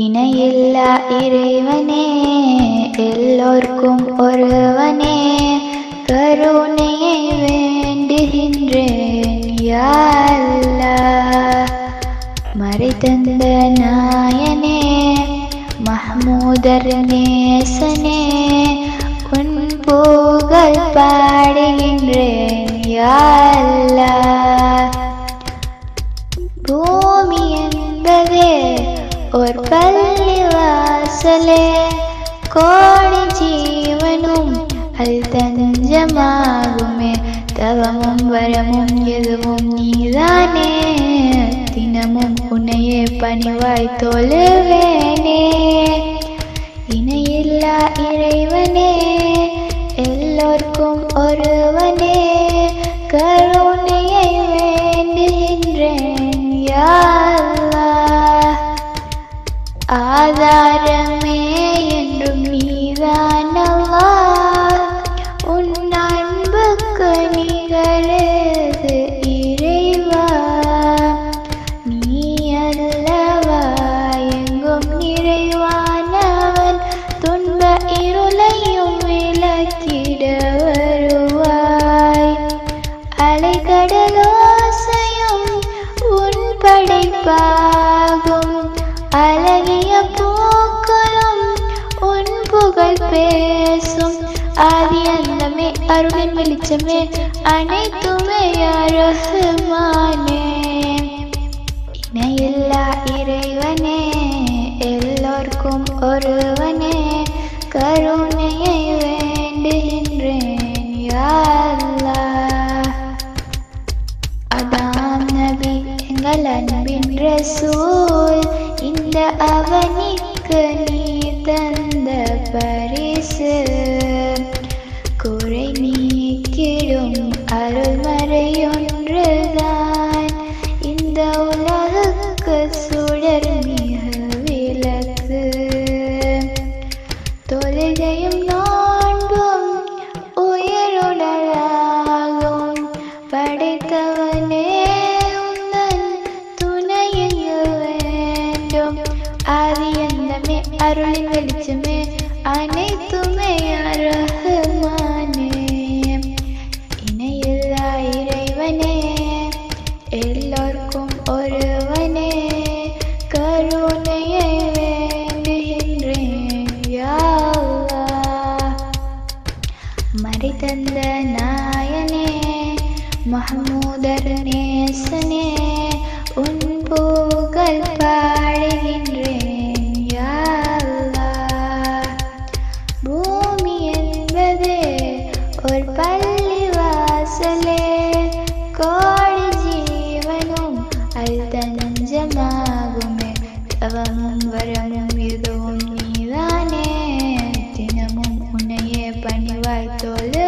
இணையில்லா இறைவனே, எல்லோர்க்கும் ஒருவனே, கருணையை வேண்டுகின்றேன் யா அல்லாஹ். மறைதந்த நாயனே, மஹ்மூதர் நேசனே, உன் புகழ் பாடுகின்றேன் யா அல்லாஹ். பூமி என்பதே ஒரு பள்ளி வாசலே, கோடி ஜீவனும் அது தஞ்சமாகுமே. தவமும் வரமும் எதுவும் நீதானே, தினமும் உன்னையே பணிவாய் தொழுவேனே. இணையில்லா இறைவனே, எல்லோர்க்கும் ஒருவனே, கருணையை வேண்டுகின்றேன் யா அல்லாஹ். ஆதாரமே என்றும் நீதான் அல்லாஹ், உன் அன்புக்கு நிகரது இறைவா. நீ அல்லவா எங்கும் நிறைவானவன், துன்ப இருளையும் விலக்கிட வருவாய். அலைகடலோசையும் உன் படைப்பாகும், அழகிய பூக்களும் உன் புகழ் பேசும். ஆதி அந்தமே அருளின் வெளிச்சமே, அனைத்துமே யா ரஹ்மானே. இணையில்லா இறைவனே, எல்லோர்க்கும் ஒருவனே, கருணையை வேண்டுகின்றேன் யா அல்லாஹ். ஆதாம் நபி எங்கள் அன்பின் ரசூல், இந்த அவனிக்கு நீ தந்த பரிசு. குறை நீக்கிடும் அருள்மறையொன்றுதான், இந்த உலகுக்கு சுடர் மிகு விளக்கு. தொழுகையும் நோன்பும் உயிருடலாகும், படைத்தவனே உந்தன் துணையங்கு வேண்டும். ஆதி அந்தமே அருளின் வெளிச்சமே, அனைத்துமே யா ரஹ்மானே. இணையில்லா இறைவனே, எல்லோர்க்கும் ஒருவனே, கருணையை வேண்டுகின்றேன் யா அல்லாஹ். மறைதந்த நாயனே, மஹ்மூதர் நேசனே, உன் புகழ் பாடுகின்றேன் யா அல்லாஹ். பூமி என்பதே ஒரு பள்ளி வாசலே, கோடி ஜீவனும் அது தஞ்சமாகுமே. தவமும் வரமும் எதுவும் நீதானே, தினமும் உன்னையே பணிவாய் தொழு